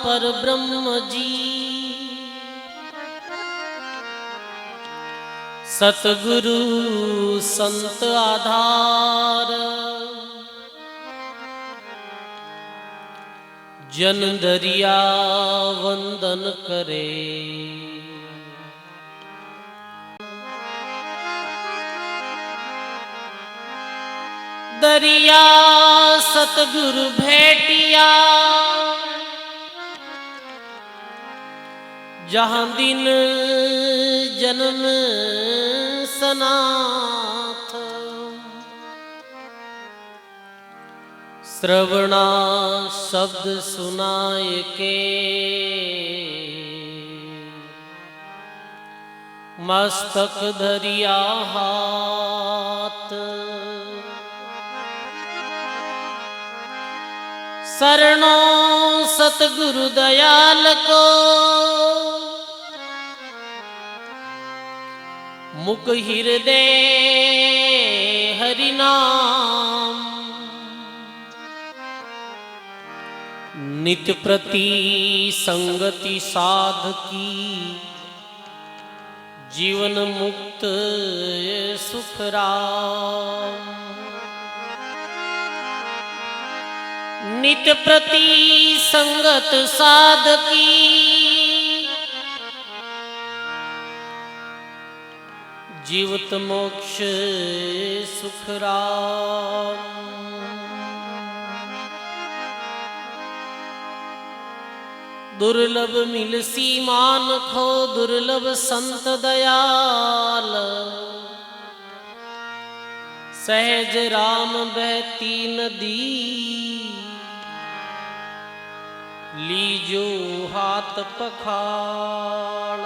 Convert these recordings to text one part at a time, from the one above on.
पर ब्रह्म जी सतगुरु संत आधार जन दरिया वंदन करे दरिया सतगुरु भेटिया जहाँ दिन जन्म सनाथ श्रवणा शब्द सुनाए के मस्तक धरिया हाथ शरणों सतगुरु दयाल को मुख हृदय हरि नाम नित्य प्रति संगति साध की जीवन मुक्त सुख राम नित्य प्रति संगत साध की जीवत मोक्ष सुख राम दुर्लभ मिलसी मान खो दुर्लभ संत दयाल सहज राम बहती नदी लीजो हाथ पखाड़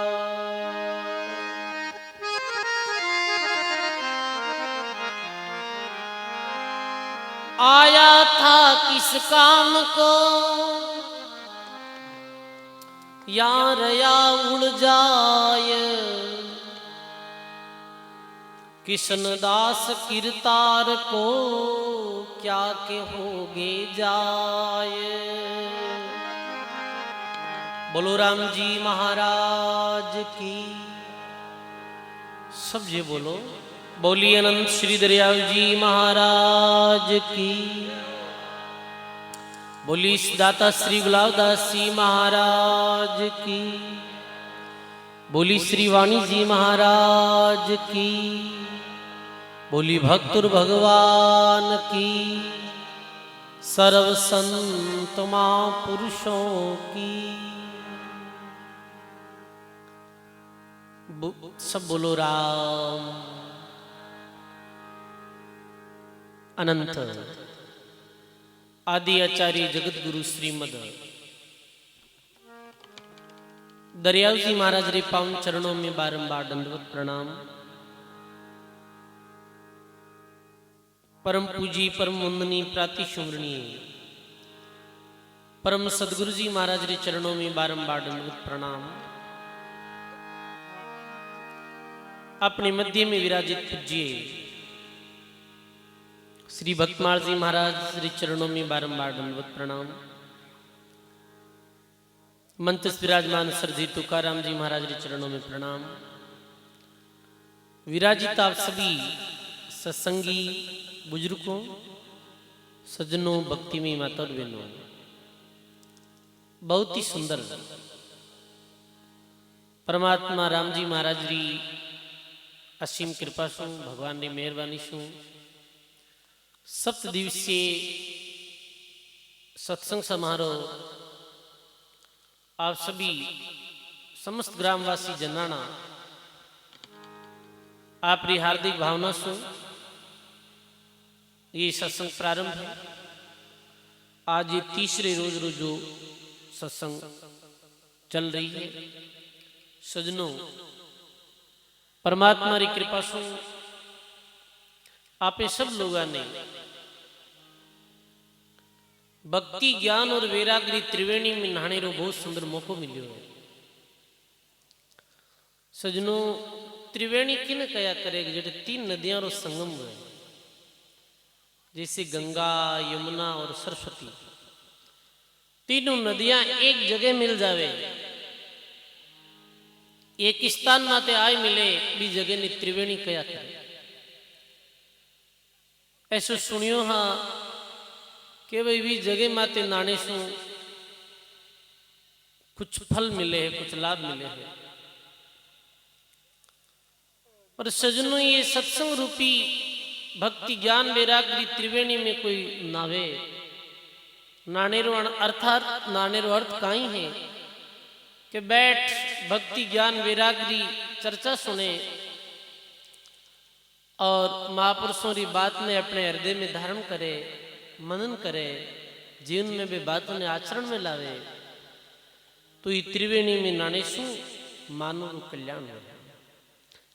आया था किस काम को यार या उड़ जाय कृष्णदास किरतार को क्या के होगे जाय बोलो राम जी महाराज की सब जे बोलो बोली अनंत श्री दरियाव जी महाराज की बोली दाता श्री गुलाबदास जी महाराज की बोली श्री वाणी जी महाराज की बोली भक्तुर भगवान की सर्व संत महापुरुषों की सब बोलो राम अनंत आदि आचार्य जगत गुरु श्रीमद दरियाव जी महाराज रे पावन चरणों में बारंबार दंडवत प्रणाम। परम पूजी परम वंदनीय प्रातिशुम्रणीय परम सदगुरु जी महाराज रे चरणों में बारंबार दंडवत प्रणाम। अपने मध्य में विराजित पूज्य श्री भक्तमाल जी महाराज श्री चरणों में बारंबार दंडवत प्रणाम। मंच विराजमान सरजी तुकाराम जी महाराज के चरणों में प्रणाम। विराजित आप सभी सत्संगी बुजुर्गों सज्जनों भक्ति में माता और बहनों बहुत ही सुंदर परमात्मा राम जी महाराज री असीम कृपा शू भगवान री मेहरबानी शू सप्त दिवसीय सत्संग समारोह आप सभी समस्त ग्रामवासी जनाना आपकी हार्दिक भावना से ये सत्संग प्रारंभ है। आज ये तीसरे रोज जो सत्संग चल रही है। सज्जनों परमात्मा की कृपा से आप सब लोगों ने भक्ति ज्ञान और वैराग्य त्रिवेणी में नहाने रो बहुत सुंदर मौको मिलो है। सजनों त्रिवेणी किन कया करेगा जो तीन नदियां रो संगम है जैसे गंगा यमुना और सरस्वती तीनों नदियां एक जगह मिल जावे, एक स्थान माते आय मिले बी जगह ने त्रिवेणी कया करे। ऐसो सुनियो हाँ कि भाई भी जगह माते नाने सु कुछ फल मिले है, कुछ लाभ मिले है। और सजनों ये सत्संग रूपी भक्ति ज्ञान वैराग्य त्रिवेणी में कोई नावे नानेरो अर्थात नानेरो अर्थ काई है कि बैठ भक्ति ज्ञान वैराग्य चर्चा सुने और महापुरुषों की बात ने अपने हृदय में धारण करे, मनन करे, जीवन में भी बातों ने आचरण में लावे, तो ये त्रिवेणी में नाने सु मानव कल्याण हो।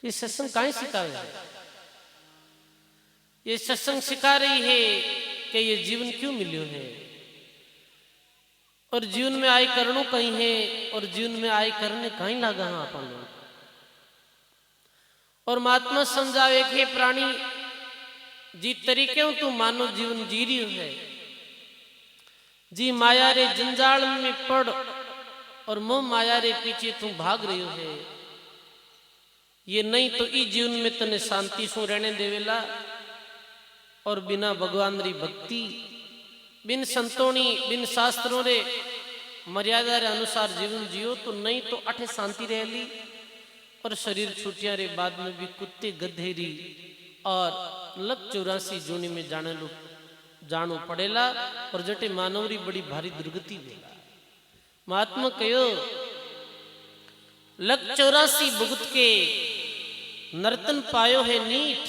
ये सत्संग काहे सिखावे है? ये सत्संग सिखा रही है कि ये जीवन क्यों मिलियो है और जीवन में आय करणो कहीं है और जीवन में आय करने कहीं लगा हाँ अपन लोग। और महात्मा समझावे कि प्राणी जी तरीके तू मानव जीवन जी रही है, जी माया रे जंजाल में पड़ और मोह माया रे पीछे तू भाग रही है। ये नहीं तो इस जीवन में तने शांति सु रहने देवेला और बिना भगवान री भक्ति, बिन संतोनी, बिन शास्त्रों रे मर्यादा रे अनुसार जीवन जियो तो नहीं तो अठे शांति रहली और शरीर छुटिया रे बाद में भी कुत्ते गधेरी और लग 84 जूनी में जानो पड़ेला और जटे मानवरी बड़ी भारी दुर्गति वेला। महात्मा कहो लग 84 भुगत के नर्तन पायो है नीठ,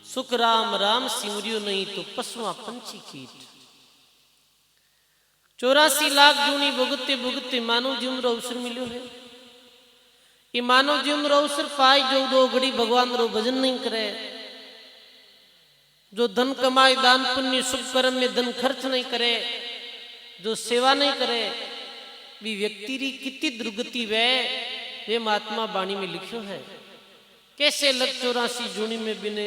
सुख राम राम सिमरियो नहीं तो पशुआ पंछी कीट। 84 लाख जूनी भुगते भुगते मानव जीवन रो अवसर मिलो है। ये मानव जीवन रो अवसर पाई जो दो घड़ी भगवान रो भजन नहीं करे, जो धन कमाए दान पुण्य शुभ कर्म में धन खर्च नहीं करे, जो सेवा नहीं करे, भी व्यक्ति री कितनी दुर्गति वे ये महात्मा वाणी में लिखियो है। कैसे लग 84 जूनी में बिने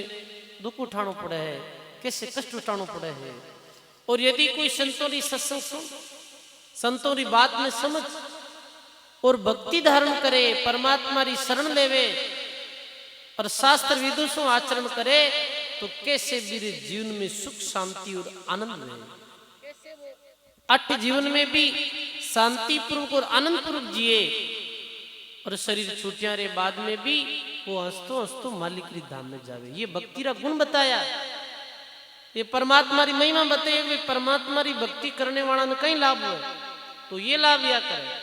दुख उठाना पड़े है, कैसे कष्ट उठाना पड़े है। और यदि कोई संतों की सत्संग सुन, संतों की बात में समझ और भक्ति धारण करे, परमात्मा री शरण लेवे और शास्त्र विदुषों आचरण करे तो कैसे मेरे जीवन में सुख शांति और आनंद रहे। अठ जीवन में भी शांति पूर्वक और आनंद पूर्वक जिए और शरीर छूटिया रे बाद में भी वो हंसतो हंसतो मालिक री धाम में जावे। ये भक्ति रा गुण बताया, ये परमात्मा री महिमा बताई। वे परमात्मा री भक्ति करने वाला ने कहीं लाभ हुआ तो ये लाभ या करे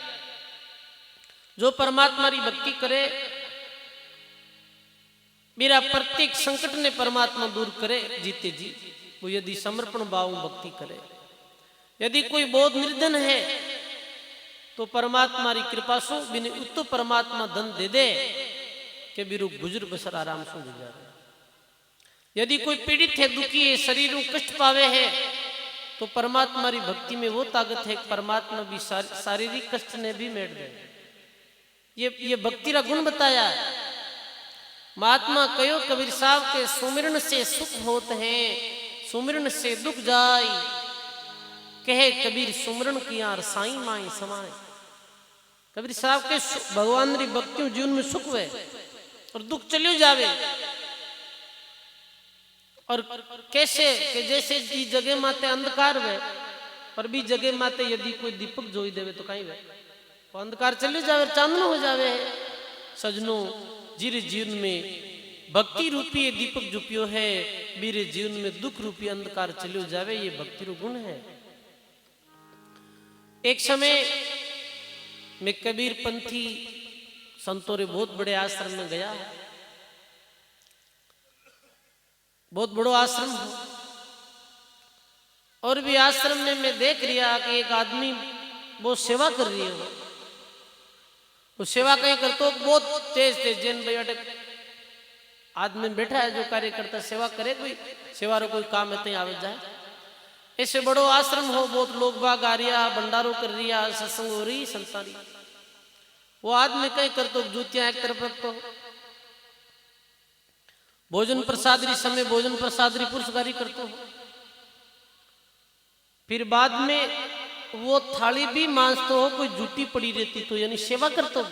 जो परमात्मा री भक्ति करे। मेरा प्रत्येक संकट ने परमात्मा दूर करे जीते जी। वो यदि समर्पण भाव भक्ति करे, यदि कोई बहुत निर्धन है तो परमात्मा री कृपा सु बिने उत्तो परमात्मा धन दे दे के बिरु गुजर बसर आराम से गुजारे। यदि कोई पीड़ित है, दुखी है, शरीर में कष्ट पावे है तो परमात्मा री भक्ति में वो ताकत है कि परमात्मा भी शारीरिक कष्ट ने भी मेट दे। ये भक्ति रा गुण बताया। महात्मा कहो कबीर साहब के सुमिरन से सुख होत है, सुमिरन से दुख जाय, कहे कबीर सुमिरन किया साई माई समाए। कबीर साहब के भगवान री भक्ति जीवन में सुख हुए और दुख चलियो जावे। और कैसे कि जैसे जी जगह माते अंधकार वे पर भी जगह माते यदि कोई दीपक जोई देवे तो कहीं वे तो अंधकार चले जावे, चांदनो हो जावे। सजनों जिरे जीवन में भक्ति रूपी दीपक जुपियो है, मेरे जीवन में दुख रूपी अंधकार चलियो जावे। ये भक्ति रो गुण है। एक समय मैं कबीर पंथी संतों रे बहुत बड़े आश्रम में गया, बहुत बड़ो आश्रम है। और भी आश्रम में मैं देख रिया कि एक आदमी वो सेवा कर रही है। वो सेवा कहीं करते बहुत तेज तेज जैन भाई आदमी बैठा है जो कार्य करता सेवा करे, कोई सेवा रो कोई काम है आवे जाए। ऐसे बड़ो आश्रम हो, बहुत लोग बाग आ रिया, भंडारो कर रिया, सत्संग हो रही संसारी। वो आदमी कहीं करतो जूतियां एक तरफ रखतो, भोजन प्रसादरी समय भोजन प्रसादरी पुरस्कारी करतो। फिर बाद में वो थाली भी मांझते हो, कोई जूठी पड़ी रहती तो यानी सेवा करते हो।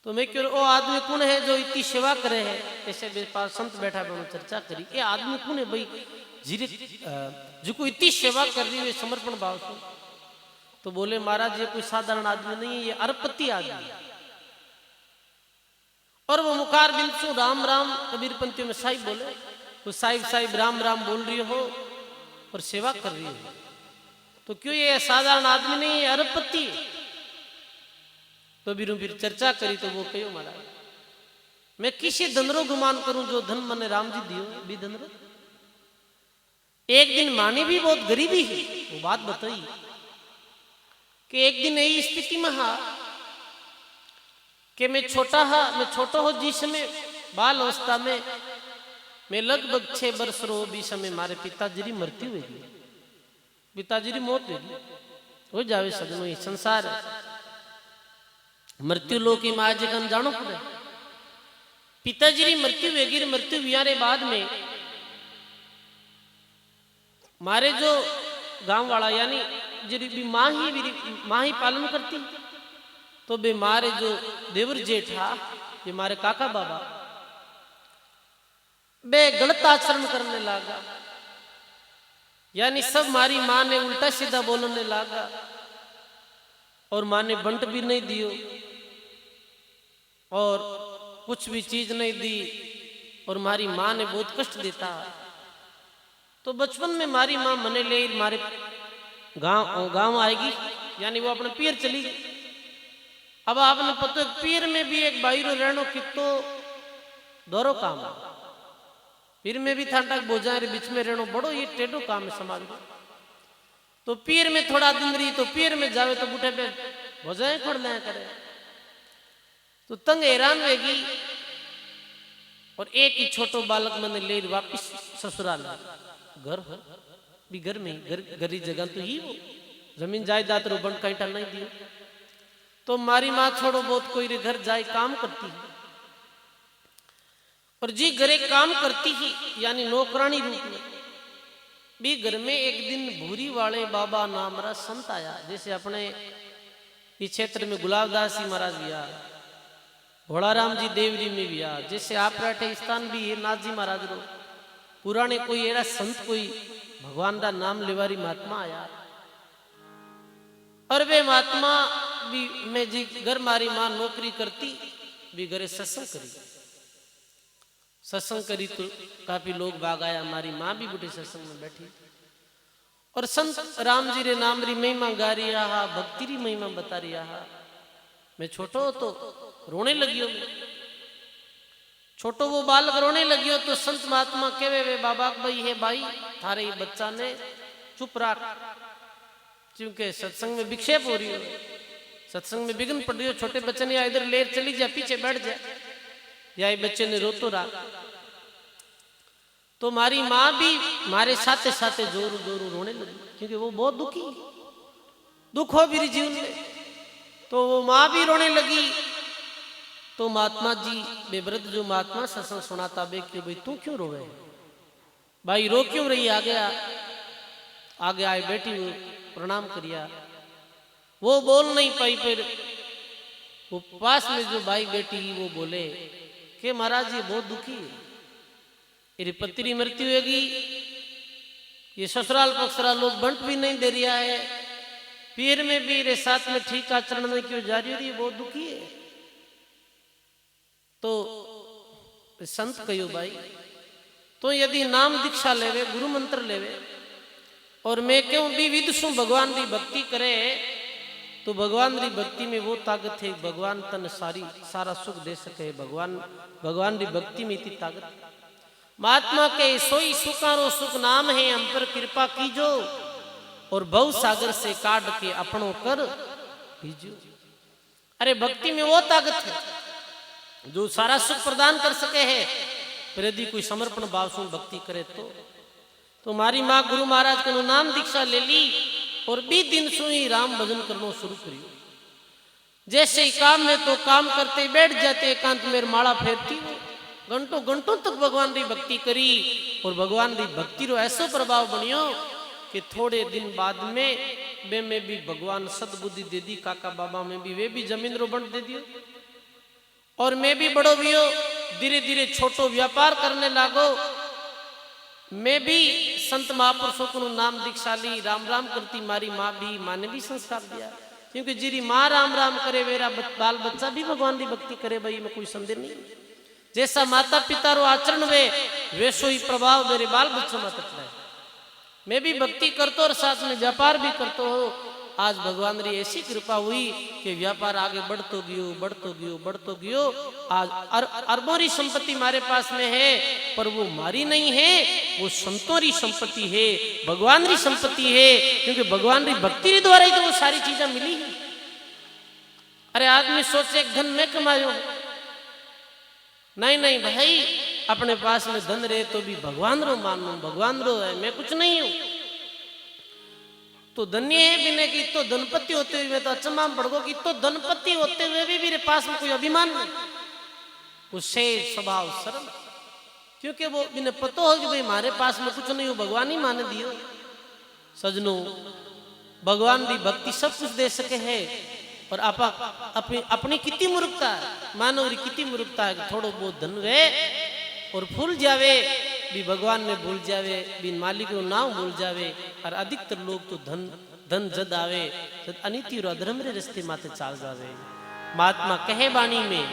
तो मैं क्यों वो आदमी कौन है जो इतनी सेवा करे है? ऐसे मेरे पास संत बैठा पे चर्चा करी, ये आदमी कौन है भाई जीरे जो कोई इतनी सेवा कर रही है समर्पण भाव से? तो बोले महाराज ये कोई साधारण आदमी नहीं है, ये अरबपति आदमी है। और वो मुखार बिंदु राम राम कबीर पंथियों में साहिब बोले, वो साहिब साहिब राम राम बोल रही हो और सेवा कर रही हो, तो क्यों ये साधारण आदमी नहीं है, अरबपति है? तो फिर चर्चा करी तो वो कहो महाराज मैं किसी धनरो गुमान करूं जो धन मने राम जी दियो भी धनरो। एक दिन मानी भी बहुत गरीबी है, वो बात बताई कि एक दिन यही स्थिति में हा कि मैं छोटा हो जिस समय बाल अवस्था में मैं लगभग 6 वर्ष रो भी समय मारे पिताजी की मृत्यु हुई, पिताजी की मौत हुई। हो जावे सजनो, ये संसार है, मृत्यु लोग की माँ जी का जानो पड़े। पिताजी की मृत्यु वेगी, मृत्यु वियारे बाद में मारे जो गांव वाला यानी जी भी माँ ही पालन करती, तो बे मारे जो देवर जेठा ये मारे काका बाबा बे गलत आचरण करने लगा, यानी सब मारी माँ ने उल्टा सीधा बोलने लगा और माँ ने बंट भी नहीं दियो और कुछ भी चीज नहीं दी और मारी माँ ने बहुत कष्ट देता। तो बचपन में मारी माँ मने ले मारे गांव आएगी, यानी वो अपने पीर चली गई। अब आपने पता पीर में भी एक बाईरो रहनो कितो दौरो काम है, पीर में भी थाटा बोझा बीच में रहनो बड़ो ये टेढ़ो काम है समाज में। तो पीर में थोड़ा दिन रही तो पीर में जावे तो बूढ़े पे बोझाएं खोड़ लें करे, तो तंग हैरान रहेगी। और एक ही छोटो बालक मैंने ले वापिस ससुराल घर भी घर में गरी जगह तो ही वो जमीन जायदाद रो बंट कांटा नहीं दियो। तो मारी माँ छोड़ो बहुत कोई रे घर जाए काम करती है, और जी घरे काम करती ही यानी नौकरानी रूप में भी घर में एक दिन भूरी वाले बाबा नाम रा संत आया। जैसे अपने इस क्षेत्र में गुलाबदास जी महाराज भी आ, भोलाराम जी देवरी में भी आ, जैसे आप बैठे स्थान भी है नाथ जी महाराज रो पुराने कोई एरा संत कोई भगवान का नाम लेवारी महात्मा आया। और वे महात्मा भी मैं जी घर मारी माँ नौकरी करती भी घरे सत्संग करी तो काफी लोग बाग आया, हमारी माँ भी बूढ़े सत्संग में बैठी और संत राम जी रे नाम री महिमा गा रही हा, भक्ति री महिमा बता रही हा। मैं छोटो हो तो रोने लगियो, छोटो वो बालक रोने लगियो तो संत महात्मा केवे वे बाबा भाई है भाई थारे ये बच्चा ने चुप रख, क्योंकि सत्संग में विक्षेप हो रही हो, सत्संग में विघ्न पड़ रही हो। छोटे बच्चे ने इधर लेर चली जा पीछे बैठ जाए, या ये बच्चे ने रो तो रहा। तो हमारी माँ भी हमारे साथे साथे जोरू जोरू रोने लगी, क्योंकि वो बहुत दुख हो मेरे जीवन में। तो वो माँ भी रोने लगी। तो महात्मा जी बेवृद्ध जो महात्मा सत्संग सुनाता बे क्यों भाई तू क्यों रोवे भाई, रो क्यों रही? आगे आए बैठी हुई प्रणाम करिया, वो बोल नहीं पाई। फिर वो पास में जो भाई बेटी वो बोले कि महाराज ये बहुत दुखी है, मेरी पति की मृत्यु होगी, ये ससुराल पक्षराल लोग बंट भी नहीं दे रहा है, पीर में भी रे साथ में ठीक आचरण में क्यों जारी हो रही है, बहुत दुखी है। तो संत कहो भाई तो यदि नाम दीक्षा लेवे गुरु मंत्र लेवे और मैं क्यों भी विदसू भगवान की भक्ति करे, तो भगवान की भक्ति में वो ताकत है, भगवान तन सारा सुख दे सके। भगवान की भक्ति में इतनी ताकत। महात्मा के सोई सुखारो सुख नाम है, हम पर कृपा कीजो और भव सागर से काट के अपनों कर भीजो। अरे भक्ति में वो ताकत है जो सारा सुख प्रदान कर सके है, पर यदि कोई समर्पण भाव से भक्ति करे तो हमारी माँ गुरु महाराज का नाम दीक्षा ले ली और 20 दिन से ही राम भजन करना शुरू करियो। जैसे ही काम में तो काम करते बैठ जाते, एकांत में माला फेरती घंटों घंटों तक भगवान की भक्ति करी और भगवान की भक्ति रो ऐसा प्रभाव बनियो कि थोड़े दिन बाद में वे में भी भगवान सदबुद्धि दे दी, काका बाबा में भी वे भी जमीन रो बंट दे दियो और मैं भी बड़ो भी हो, धीरे धीरे छोटो व्यापार करने लागो। मैं भी संत महापुरुषों को नाम दीक्षा ली, राम राम करती मारी माँ भी, माँ ने भी संस्कार दिया, क्योंकि जीरी माँ राम राम करे मेरा बाल बच्चा भी भगवान की भक्ति करे, भाई में कोई संदेह नहीं। जैसा माता पिता रो आचरण वे वैसो ही प्रभाव मेरे बाल बच्चों में पड़ता है। मैं भी भक्ति करतो और साथ में व्यापार भी करतो हो। आज भगवान री ऐसी कृपा हुई कि व्यापार आगे बढ़तो गयो। आज अरबों री संपत्ति हमारे पास में है, पर वो हमारी नहीं है, वो संतों री संपत्ति है, भगवान री संपत्ति है, क्योंकि भगवान री भक्ति री द्वारा ही तो वो सारी चीजें मिली है। अरे आदमी सोचे धन में कमायो, नहीं नहीं भाई, अपने पास में धन रहे तो भी भगवान रो मानो, भगवान रो है, मैं कुछ नहीं हूं। तो धन्य है बिना कि तो धनपति होते हुए मैं तो अचंभा में पड़ गो कि तो धनपति होते हुए भी मेरे पास में कोई अभिमान नहीं, उससे स्वभाव सरल, क्योंकि वो बिना पता हो कि भाई हमारे पास में कुछ नहीं हो, भगवान ही मान दियो। सजनों, भगवान की भक्ति सब कुछ दे सके है, और आप अपनी कितनी मूर्खता है, मानव री कितनी मूर्खता है कि थोड़ो बहुत धन रहे और भूल जावे भी भगवान में भूल जावे, बिन मालिक रो नाम भूल जावे। और अधिकतर लोग तो धन जद आवे जद अनीति और अधर्म रे रास्ते माथे चाल जावे। महात्मा कहे बाणी में,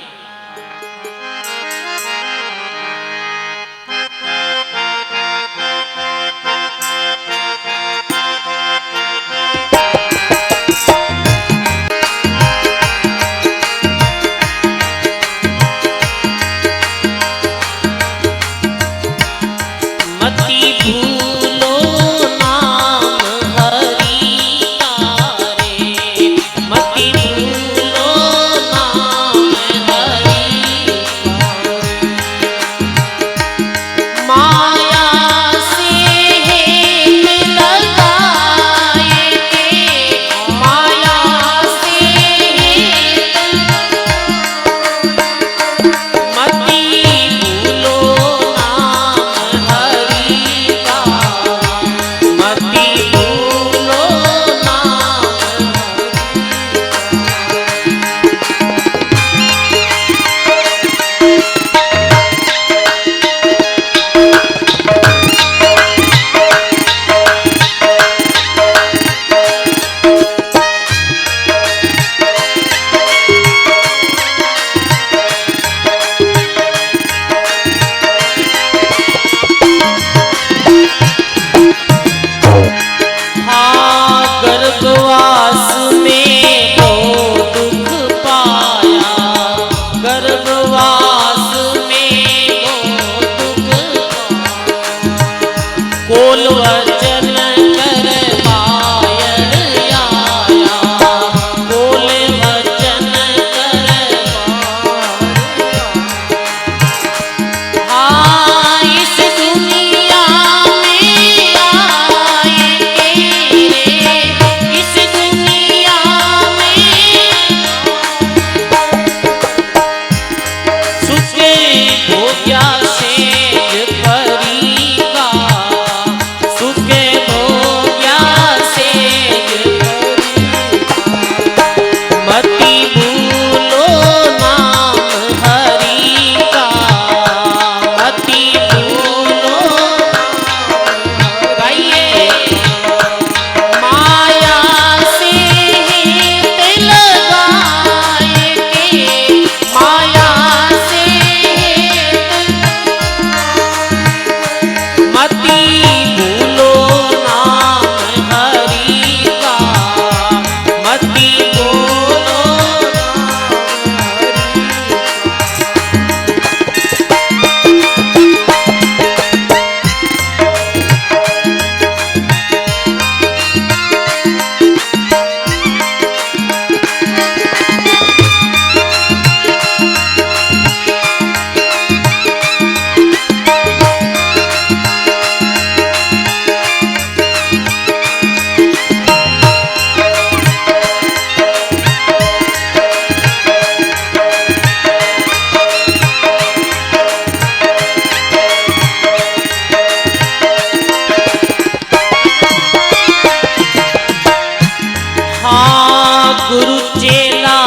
गुरु चेला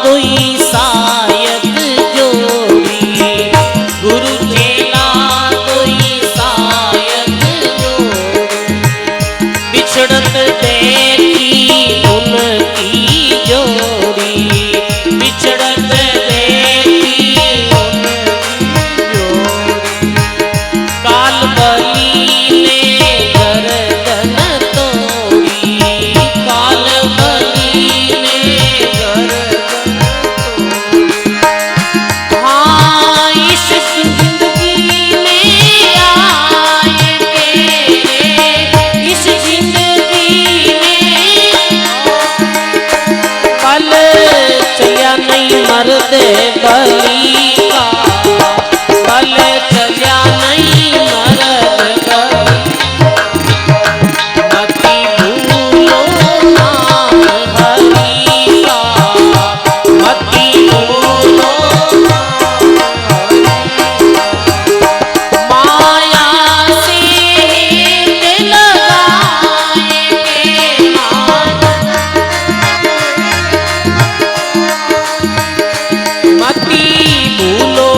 दुई सायक जोड़ी, गुरु चेला दुई सायक जोड़ी, बिछड़त देखी उनकी जोड़ी, बिछड़त देखी उनकी जोड़ी। काल बली ने गर्दन तोड़ी, काल बली ने गर्दन तोड़ी। हाँ इस जिंदगी में आए के, इस जिंदगी में पल चलिया नहीं मर्द बली का, पल चलिया नहीं मर्द बली। मति भूलो नाम हरि का, मति भूलो नाम हरि का। माया से दिल लगाए के मति भूलो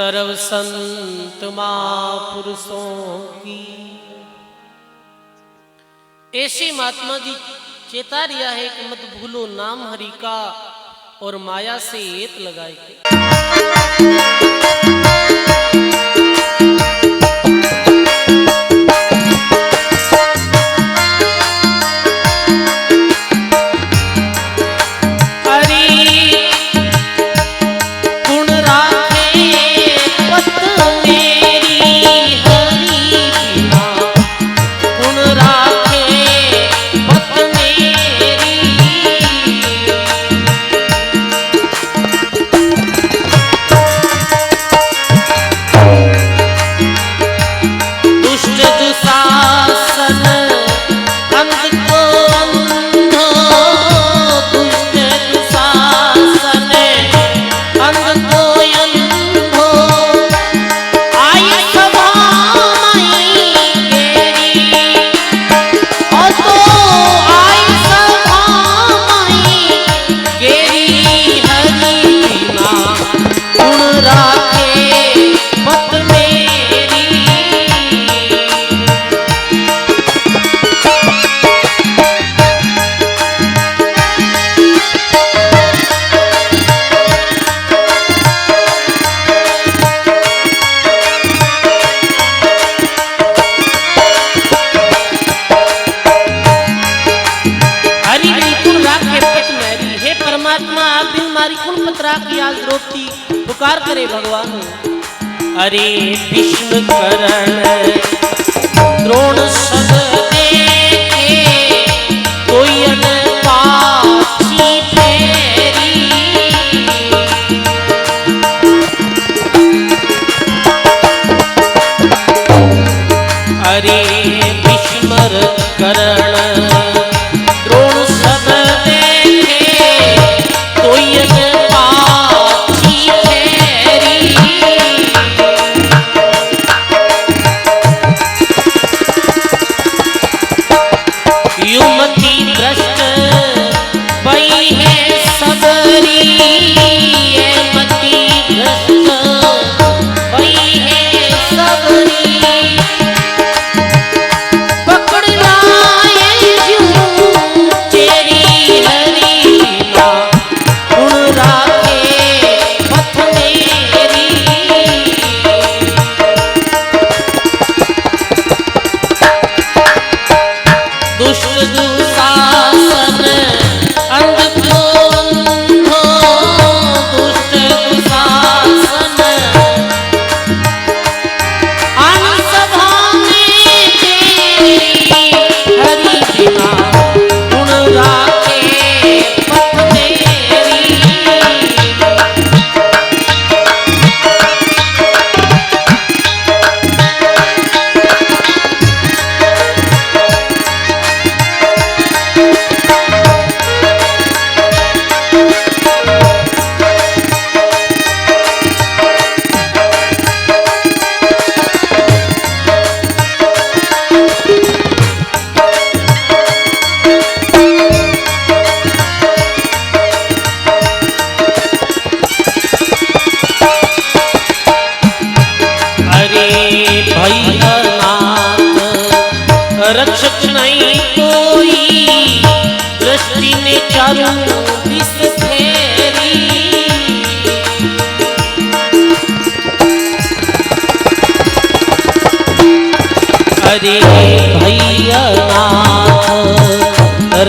सर्व संत महापुरुषों की। ऐसे महात्मा जी चेता रिया है कि मत भूलो नाम हरि का और माया से हेत लगाए के। पुकार करे भगवान। अरे विष्णु करण द्रोण सद देखे कोई पाछी फेरी। अरे विष्णु करण द्रोण सद देखे कोई रक्षक नहीं कोई दृष्टि ने चारों दिस फेरी। अरे भैया नाथ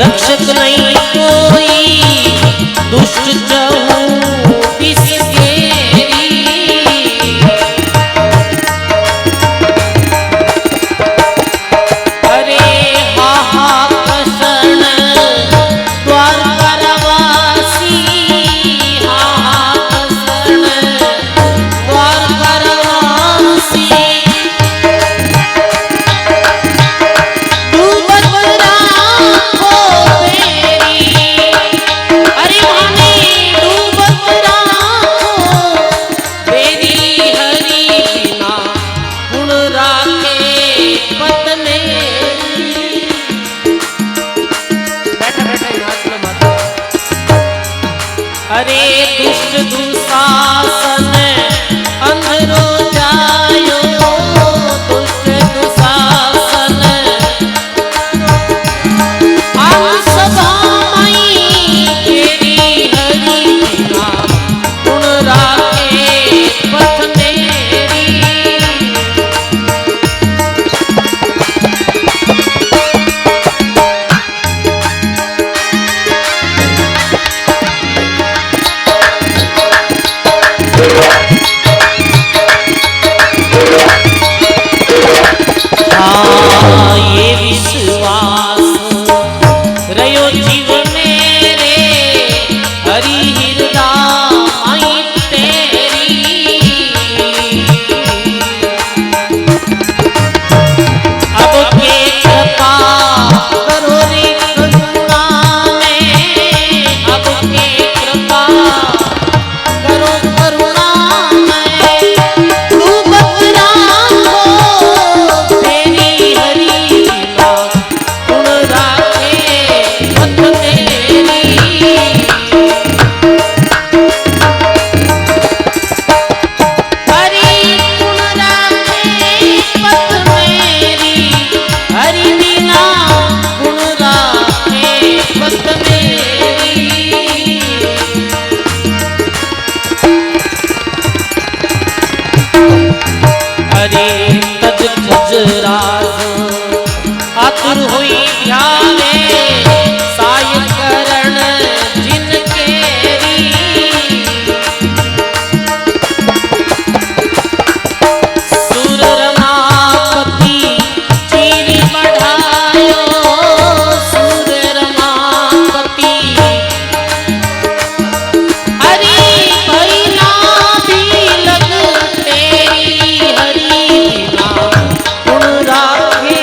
रक्षक नहीं कोई दुष्ट चारों दिस अरे दुष्ट दुशासन अंधर रयो जीव मेरे हरि हृदय तेरी। अब के कृपा करो रे करुणा में, अब के कृपा करो करुणा में, डूबत राखो तेरी हरि लीला, गुण राखे पथ मेरी। हरि गुण राखे पथ मेरी, हरि लीला गुण राखे पथ मेरी। हरे तज खज राज आतुर हुई ध्यावे, साय करण जिन केरी। सुर रमापति चीर बढ़ायो, सुर रमापति हरि भई ना भी लग तेरी हरि लीला, गुण राखे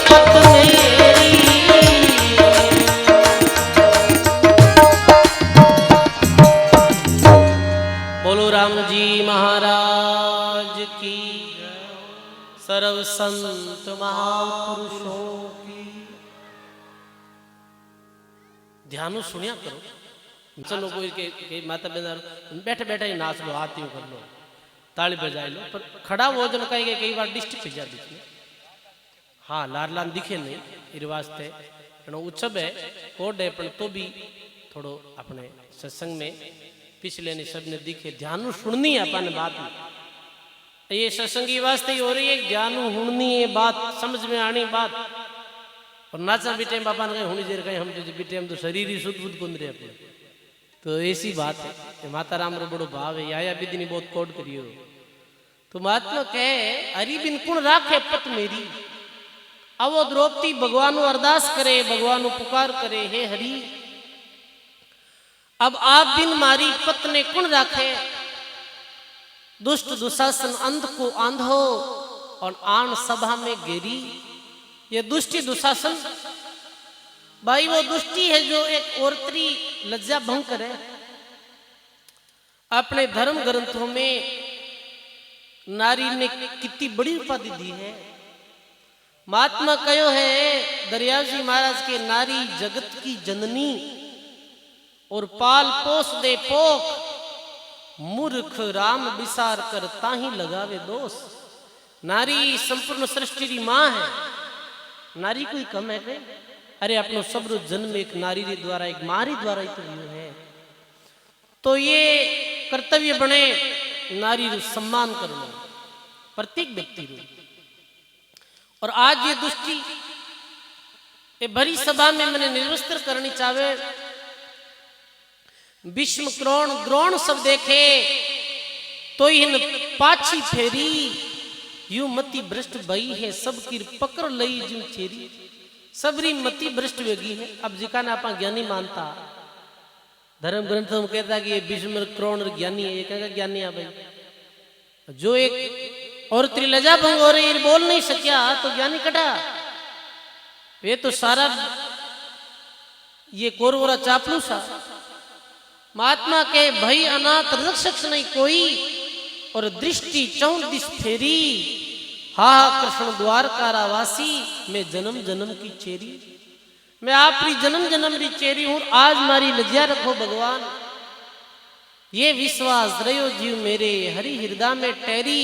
पथ मेरी। बोलो राम जी महाराज की, सर्व संत महापुरुषों की। ध्यान सुनिया करो। चलो कोई के माता बहन बैठे बैठे ही नाच लो, आती कर लो, ताली बजा लो, पर खड़ा वो जन कहेंगे कई बार डिस्ट्रिक्ट जा दिखे। हाँ लार दिखे नहीं इस वास्ते उत्सव है कोड है, पर तो भी थोड़ो अपने सत्संग में पिछले ने सब ने दिखे ध्यान सुननी है अपन बात में। ये सत्संगी वास्ते ही हो रही है, ध्यान सुननी है बात, समझ में आनी बात। और नाचा बीटे बापा ने कहीं होनी देर कहीं हम जो बीटे हम तो शरीर ही शुद्ध बुद्ध कुंद रहे अपने, तो ऐसी बात है। माता राम रो बड़ो भाव है, आया बिदनी बहुत कोड करियो। तो महात्मा कहे हरि बिन कुण राखे पत मेरी। अब वो द्रौपदी भगवान अरदास करे, भगवान पुकार करे, हे हरि अब आप बिन मारी पत ने कुण राखे। दुष्ट दुशासन अंध को आंधो और आन सभा में गेरी। ये दुष्टि दुशासन भाई वो दुष्टि है जो एक औरतरी लज्जा भंग करे। अपने धर्म ग्रंथों में नारी ने कितनी बड़ी उपाधि दी है। महात्मा कहो है दरिया जी महाराज के, नारी जगत की जननी और पाल पोस दे पोख, मूर्ख राम विसार कर ताही लगावे दोष। नारी संपूर्ण सृष्टि की मां है, नारी कोई कम है क्या? अरे अपनो सब जन्म एक नारी रे द्वारा, एक मारी द्वारा ही तो है। तो ये कर्तव्य बने नारी रो सम्मान करना प्रत्येक व्यक्ति रो। और आज ये दुष्टि ये भरी सभा में मैंने निर्वस्त्र करनी चाहे। भीष्म क्रोण द्रोण सब देखे तो इन पाछी फेरी, यू मति भ्रष्ट भई है सब की पकड़ लई जिन चेरी। सबरी मति भ्रष्ट वेगी है। अब जिका ने आप ज्ञानी मानता, धर्म ग्रंथ में कहता कि ये भीष्म क्रोण ज्ञानी है, ये कहेगा ज्ञानी है भाई। जो एक और त्रिलजा भंग हो रही बोल नहीं सकिया तो ज्ञानी कटा। वे तो सारा ये कोरवरा चापलूसा। महात्मा के भई अनाथ रक्षक नहीं कोई, और दृष्टि चौदिस फेरी। हा कृष्ण द्वारका वासी, मैं जन्म जन्म की चेरी। मैं आपकी जन्म जन्म की चेरी हूं, आज मारी लज्जा रखो भगवान। ये विश्वास रयो जीव मेरे हरि हृदय में ठहरी।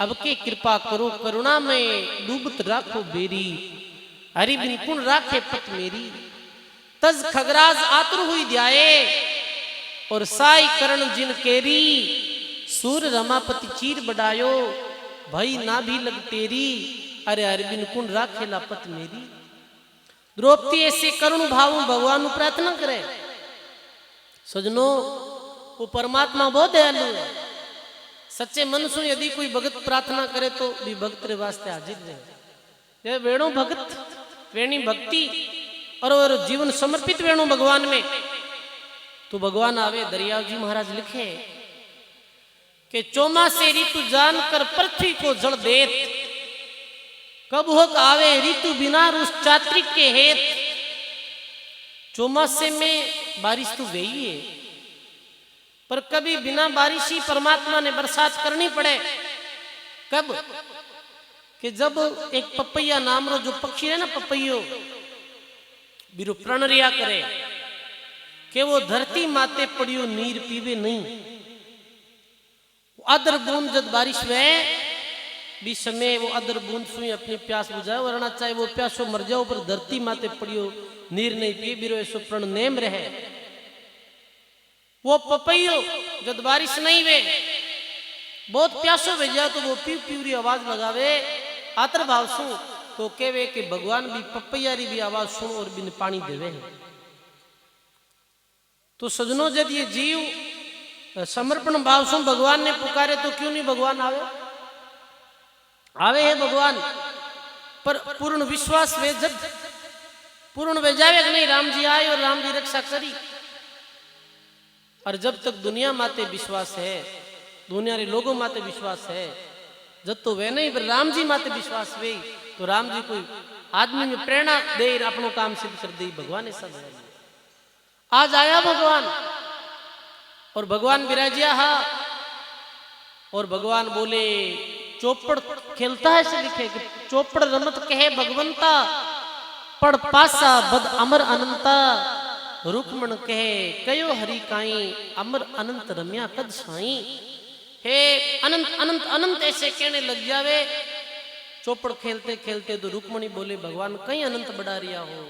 अब के कृपा करो करुणा में, डूबत राखो बेरी। हरि बिन कुण राखे पत मेरी। तज खगराज आतुर हुई ध्याये, और साई करण जिन केरी। सूर रमापति चीर बढ़ायो, भई ना भी लग तेरी। अरे हरि बिन कुण राखे लापत मेरी। द्रौपदी ऐसे करुण भाव भगवान प्रार्थना करे। सजनो वो परमात्मा बहुत दयालु है। सच्चे मन से यदि कोई भगत प्रार्थना करे तो भी भक्त रे वास्ते हाजिर रहे। ये वेणो भगत वेणी भक्ति और जीवन समर्पित वेणु भगवान में, तो भगवान आवे। दरियाव जी महाराज लिखे कि चौमासे ऋतु जानकर पृथ्वी को जल देत, कब हो आवे ऋतु बिना उस चात्रिक के हेत। चौमासे में बारिश तो गई है, पर कभी बिना बारिश ही परमात्मा ने बरसात करनी पड़े। कब? कि जब एक पपैया नाम रो जो पक्षी है ना, पपैयो बिरु प्रणरिया करे कि वो धरती माते पड़ियो नीर पीवे नहीं। अदर बूंद जब बारिश वे भी समय वो अदर बूंद सुई अपनी प्यास बुझाए, वरना चाहे वो प्यासो मर जाओ पर धरती माते पड़ियो नीर नहीं पिए बिरो ऐसो प्रण नेम रहे। वो पपैयो जब बारिश नहीं वे बहुत प्यासो वे जाओ तो वो पीव पीवरी आवाज लगावे आतर भाव सु, तो कहवे कि भगवान भी पपैयारी भी आवाज सुन और बिन पानी देवे है। तो सजनों जब ये जीव समर्पण भाव से भगवान ने पुकारे तो क्यों नहीं भगवान आवे? आवे है भगवान, पर पूर्ण विश्वास वे जब पूर्ण वे जावे कि नहीं राम जी आए और राम जी रक्षा करी। और जब तक दुनिया माते विश्वास है, दुनिया रे लोगों माते विश्वास है, जब तो वे नहीं पर राम जी माते विश्वास वे, तो राम जी कोई आदमी में प्रेरणा दे अपनों काम सिद्ध कर दे। भगवान ऐसा आज आया भगवान, और भगवान विराजिया हा, और भगवान बोले चौपड़ खेलता है से लिखे कि चौपड़ रमत कहे भगवंता, पड़ पासा बद अमर अनंता, रुक्मण कहे कयो हरि काई, अमर अनंत रम्या कद साई। हे अनंत अनंत अनंत ऐसे कहने लग जावे चौपड़ खेलते खेलते। तो रुक्मणी बोले भगवान कहीं अनंत बढ़ा रिया हो,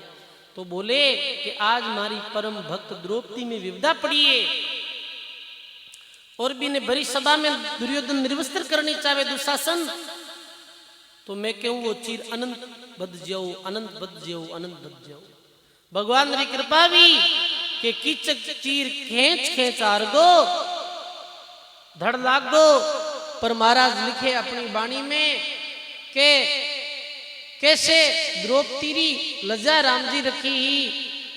तो बोले कि आज मारी परम भक्त द्रौपदी में विपदा पड़ी है, और भी ने बड़ी सभा में दुर्योधन निर्वस्त्र करनी चाहे दुशासन, तो मैं कहूं वो चीर अनंत बद जाओ, अनंत बद जाओ, अनंत बद जाओ। भगवान री कृपा भी कि कीचक चीर खेच खेच आरगो धड़ लागो। पर महाराज लिखे अपनी वाणी में के कैसे द्रौपदी री लजा राम जी रखी ही,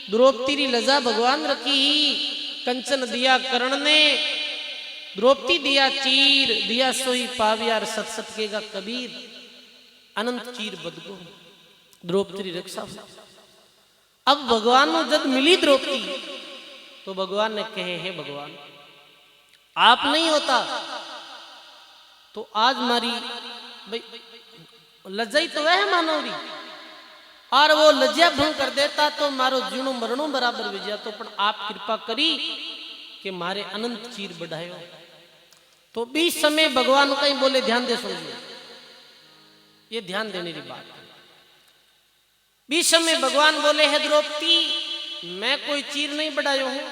द्रौपदी री लजा भगवान रखी ही। कंचन दिया कर्ण ने, द्रौपदी दिया चीर, दिया सोई पावियार सत सत केगा कबीर। अनंत चीर बदगो द्रौपदी रक्षा। अब भगवान को जब मिली द्रौपदी, तो भगवान ने कहे हे भगवान आप नहीं होता तो आज मारी भाई लज्जाई तो वह मानवरी, और वो लज्जा भंग कर देता तो मारो जीणो मरणो बराबर विजया। तो पण आप कृपा करी कि मारे अनंत चीर बढ़ायो। तो बीच समय भगवान कहीं बोले ध्यान दे सुनिए, ये ध्यान देने की बात है। बीच समय भगवान बोले है द्रौपदी मैं कोई चीर नहीं बढ़ायो हूं,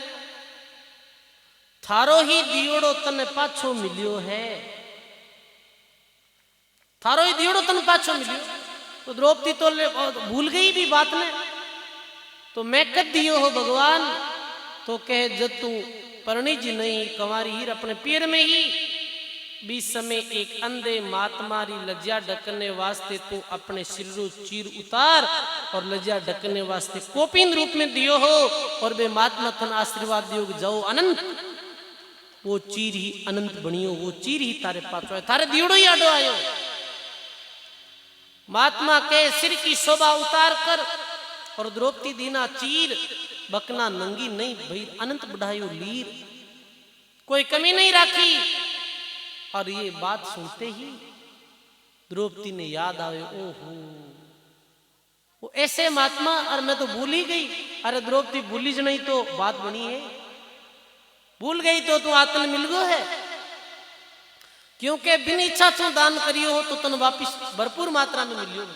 थारो ही दियोड़ो तने पाछो मिलियो है, थारो ही दियोड़ो तने पाछो मिलियो। तो द्रौपदी तो भूल गई भी बात ने, तो मैं कद दियो हो भगवान? तो कहे जब तू परणी जी नहीं कंवारी हीर अपने पैर में ही। बीच समय एक अंधे महात्मारी लज्जा ढकने वास्ते तू अपने सिर चीर उतार और लज्जा ढकने वास्ते कोपिन रूप में दियो हो, और वे महात्मा थन आशीर्वाद दियो जाओ अनंत। वो चीर ही अनंत बनियो, वो चीर ही तारे पाछो है, थारे दियोड़ो ही आडो आयो। महात्मा के सिर की शोभा उतार कर और द्रौपदी दीना चीर, बकना नंगी नहीं भाई अनंत बढ़ायो लीर, कोई कमी नहीं राखी। और ये बात सुनते ही द्रौपदी ने याद आवे ओहो वो ऐसे महात्मा, और मैं तो भूल ही गई। अरे द्रौपदी भूली नहीं तो बात बनी है, भूल गई तो तू आतन मिल गो है, क्योंकि बिन इच्छा से दान करियो हो तो तन वापिस भरपूर मात्रा में मिलियो।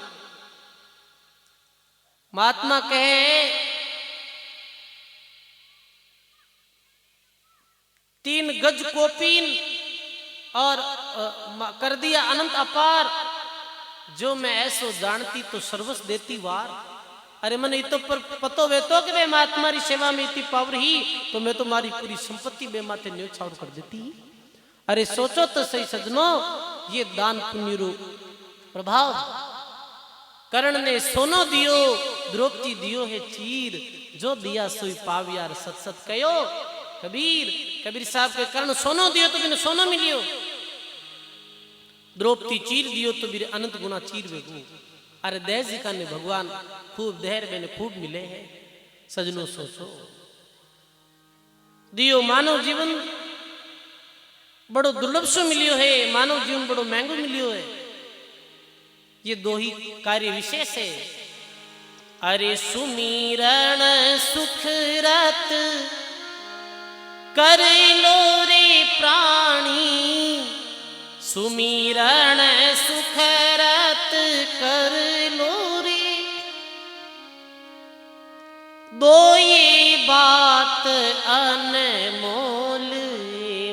महात्मा कहे 3 गज कोपीन और कर दिया अनंत अपार, जो मैं ऐसो जानती तो सर्वस देती वार। अरे मन तो पर पतो वे तो कि वे महात्मा री सेवा में इतनी पावर ही, तो मैं तो मारी पूरी संपत्ति बे माथे न्योछावर कर देती। अरे सोचो तो सही सजनो, ये दान पुण्य रो प्रभाव कर्ण ने सोनो दियो, द्रौपदी दियो है चीर, जो दिया सोई पावियार सत सत कयो। कबीर साहब के कर्ण सोनो दियो तो बिन सोनो मिलियो, द्रौपदी चीर दियो तो बिन अनंत गुना चीर बेगू। अरे देह जी का ने भगवान खूब देहर मैंने खूब मिले हैं। सजनो सोचो दियो मानव जीवन बड़ो दुर्लभ सो मिलियो है, मानव जीवन बड़ो महंगो मिलियो है। ये दो ही कार्य विशेष है। अरे सुमीरण सुख रत कर लो रे प्राणी, सुमीरण सुख रत कर लो रे, दो ये बात अनमोल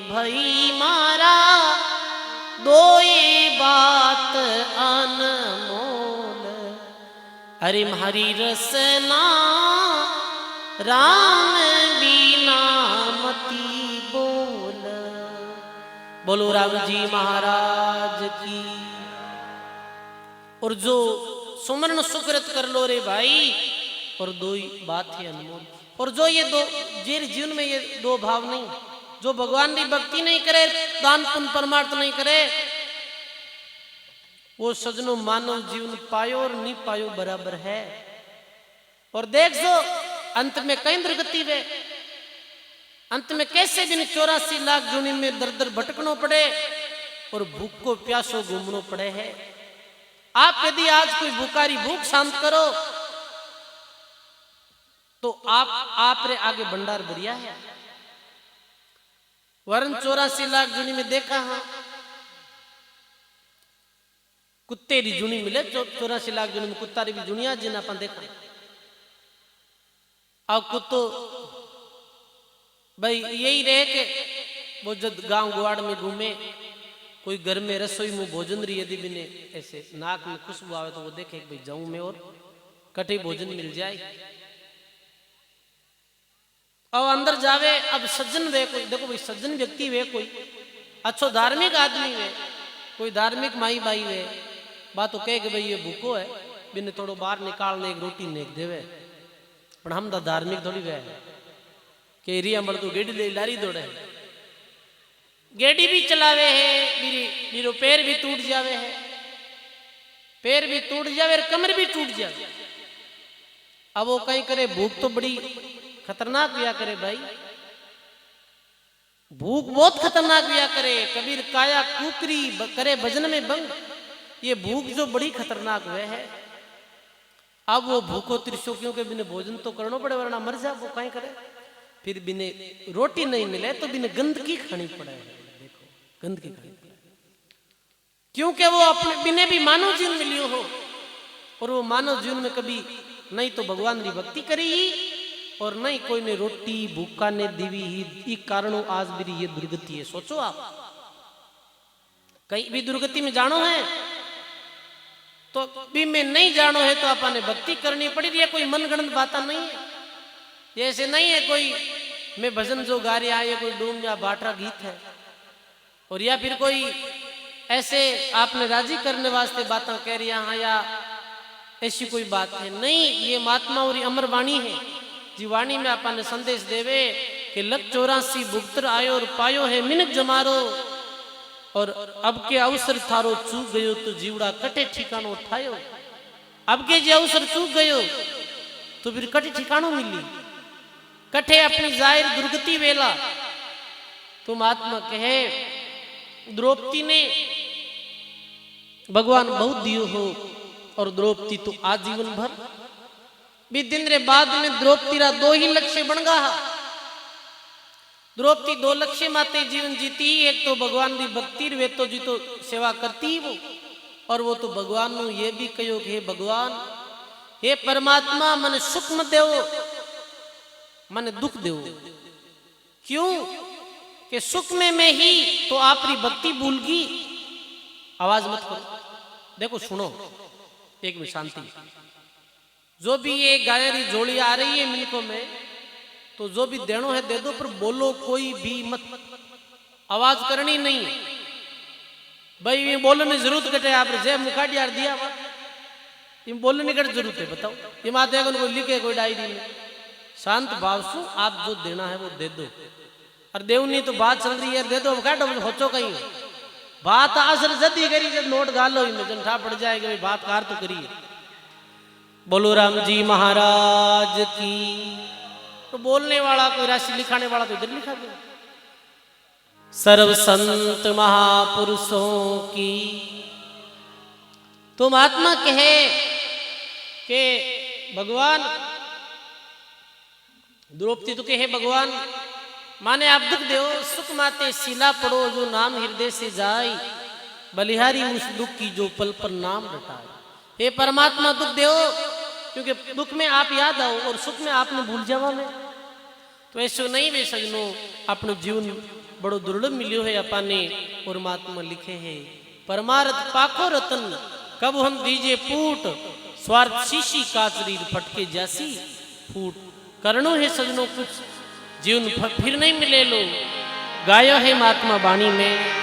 भई मारा, दो ये बात अनमोल। अरे म्हारी रसना राम बिना मती बोल। बोलो राम जी महाराज की। और जो सुमरण सुकृत कर लो रे भाई, और दो ही बात है अनमोल। और जो ये दो जिर जीवन में ये दो भाव नहीं, जो भगवान की भक्ति नहीं करे, दान पुण्य परमार्थ नहीं करे, वो सजनो मानव जीवन पायो और नहीं पायो बराबर है। और देख जो अंत में कई दुर्गति वे, अंत में कैसे दिन 84 लाख जूनी में दर दर भटकनो पड़े और भूख को प्यासो घूमनो पड़े है। आप यदि आज कोई भूखारी भूख शांत करो तो आप रे आगे भंडार बढ़िया है। वरन 84 लाख जूनी में देखा हाँ, कुत्ते री जूनी मिले 84 लाख जूनी में कुत्ता री भी जूनिया जिन अपन देखा। अब कुत्तो भाई यही रहे के वो जब गांव गुआड़ में घूमे, कोई घर में रसोई में भोजन रही यदि बिने ऐसे नाक में खुशबू आवे तो वो देखे भाई जाऊं में और कटे भोजन मिल जाए। अब अंदर जावे, अब सज्जन वे कोई, देखो भाई सज्जन व्यक्ति वे कोई अच्छो धार्मिक आदमी वे, कोई धार्मिक माई बाई वे, बात तो कहे कि भाई ये भूखो है, बिने थोड़ो बाहर निकालने एक रोटी नेक देवे। पर हम तो धार्मिक थोड़ी वे के एरिया मर तो गेड़ी ले लारी दौड़े, गेड़ी भी चलावे है, मेरे पैर भी टूट जावे है, पैर भी टूट जावे और कमर भी टूट जावे। अब वो कहीं करे, भूख तो बड़ी खतरनाक हुआ करे भाई, भूख बहुत खतरनाक हुआ करे। कबीर काया कुकरी करे भजन में भंग, ये भूख जो बड़ी खतरनाक हुए है। अब वो भूखो त्रिशोकियों के बिना भोजन तो करना पड़े, वरना मर जा। वो कहीं करे, फिर बिने रोटी नहीं मिले तो बिने गंदगी खानी पड़े। देखो गंदगी खानी पड़े, क्योंकि वो अपने बिने भी मानव जीवन मिलियो हो, और वो मानव जीवन में कभी नहीं तो भगवान की भक्ति करी ही, और नहीं कोई ने रोटी भूखा ने दीवी ही। इस कारणों आज मेरी ये दुर्गति है। सोचो आप कहीं भी दुर्गति में जानो है तो भी में नहीं जानो है तो आपने भक्ति करनी पड़ी। ये कोई मनगणत बात नहीं है, जैसे नहीं है कोई मैं भजन जो गा रहा है कोई डूम या बाटरा गीत है, और या फिर कोई ऐसे आपने राजी करने वास्ते बातें कह रही हाँ, या ऐसी कोई बात है नहीं। ये महात्मा और अमर वाणी है, जी वाणी में आपने संदेश देवे कि लख 84 भुगतर आयो और पायो है मिनक जमारो, और अब के अवसर थारो चूक गयो तो जीवड़ा कटे ठिकानो उठायो। अब के जे अवसर चूक गयो तो फिर कटे ठिकानो मिली, कटे अपनी जाहिर दुर्गति वेला। तो महात्मा कहे द्रौपदी ने भगवान बहुत दियो हो, और द्रौपदी तो आजीवन भर भी दिन रे बाद में द्रौपदी रा दो ही लक्ष्य बन गा। द्रौपदी दो लक्ष्य माते जीवन जीती, एक तो भगवान की भक्ति वे तो जी तो सेवा करती वो, और वो तो भगवान नु ये भी कहो कि हे भगवान, हे परमात्मा मन सुख मत देवो, मन दुख देवो। क्यों कि सुख में मैं ही तो आपकी भक्ति भूल गई। आवाज मत करो, देखो सुनो एक मिनट शांति। जो भी ये गायरी जोड़ी आ रही है मिनकों में, तो जो भी देनो है दे दो, पर बोलो कोई भी मत, आवाज करनी नहीं भाई। ये बोलने में जरूरत कटे आप जय मुखाड़ी यार दिया ये बोलने की जरूरत है, बताओ। ये माते अगर कोई लिखे कोई डायरी में, शांत भाव से आप जो देना है वो दे दो। और देव नहीं तो बात चल रही है, दे दो काटो होचो कहीं बात असर जदी करी जब नोट गालो ही में जनठा पड़ जाएगा भाई बात कार तो करिए। बोलो राम जी महाराज की। तो बोलने वाला कोई राशि लिखाने वाला तो इधर लिखा गया। सर्व संत महापुरुषों की। तो महात्मा कहे कि भगवान द्रौपदी तो कहे भगवान माने आप दुख दो सुख माते शिला पड़ो जो नाम हृदय से जाए बलिहारी उस दुख की जो पल पर नाम रटाए। हे परमात्मा दुख दो क्योंकि दुख में आप याद आओ और सुख में आपने भूल जावा में। तो ऐसो नहीं वे सजनो अपनो जीवन बड़ो दुर्लभ मिलियो है अपाने। और महात्मा लिखे है परमार्थ पाको रतन कब हम दीजे पूट स्वार्थ शीशी काचरी फटके जासी फूट। करणो है सजनों कुछ जीवन फिर नहीं मिले लो। गायो है महात्मा वाणी में।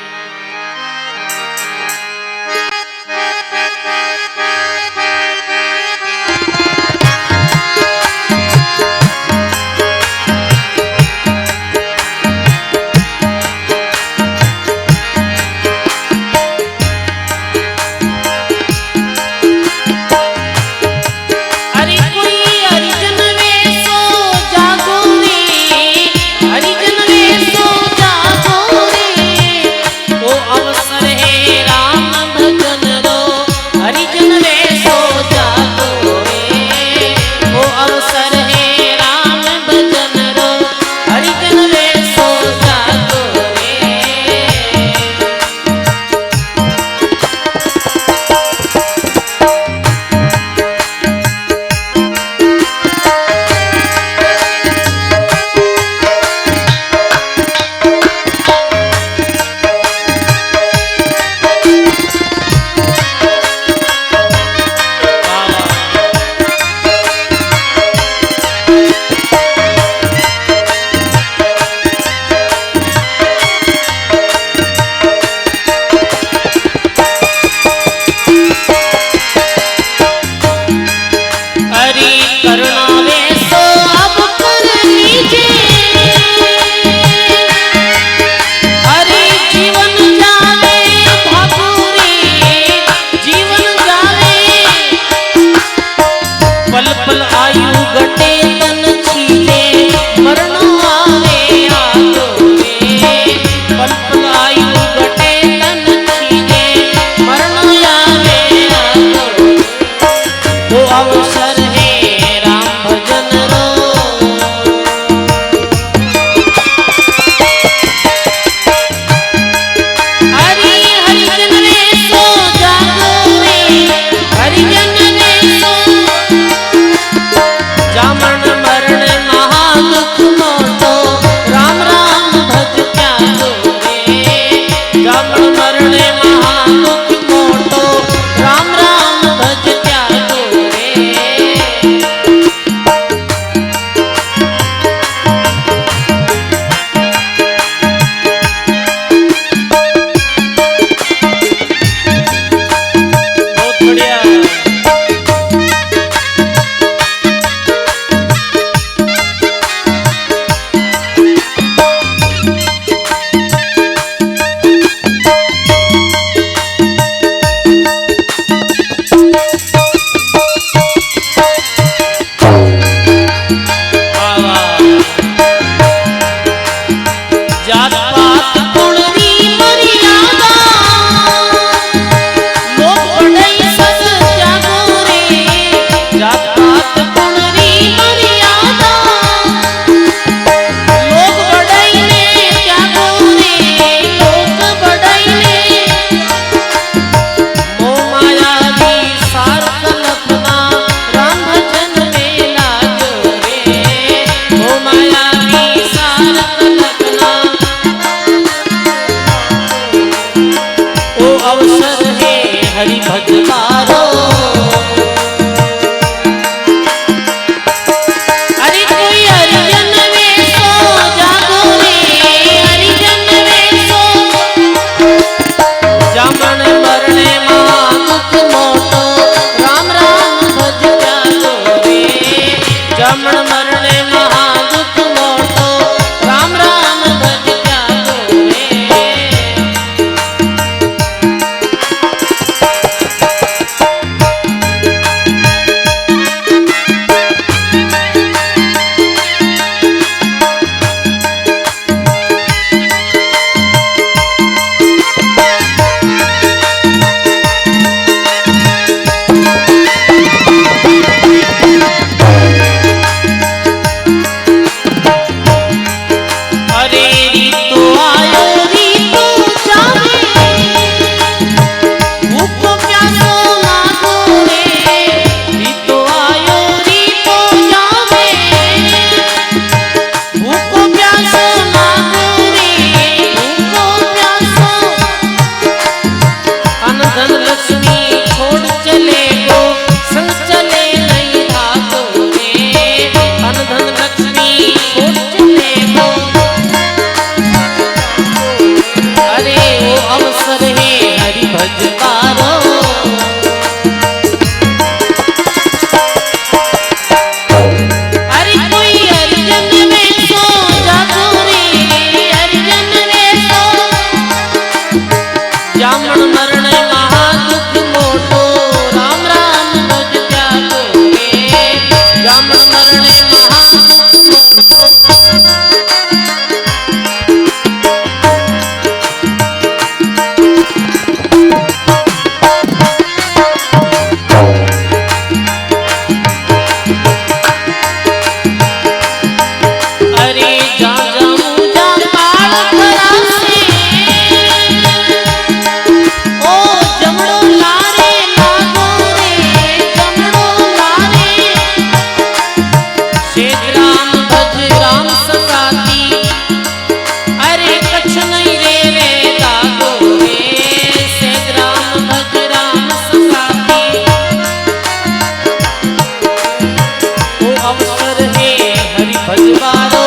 भजवारो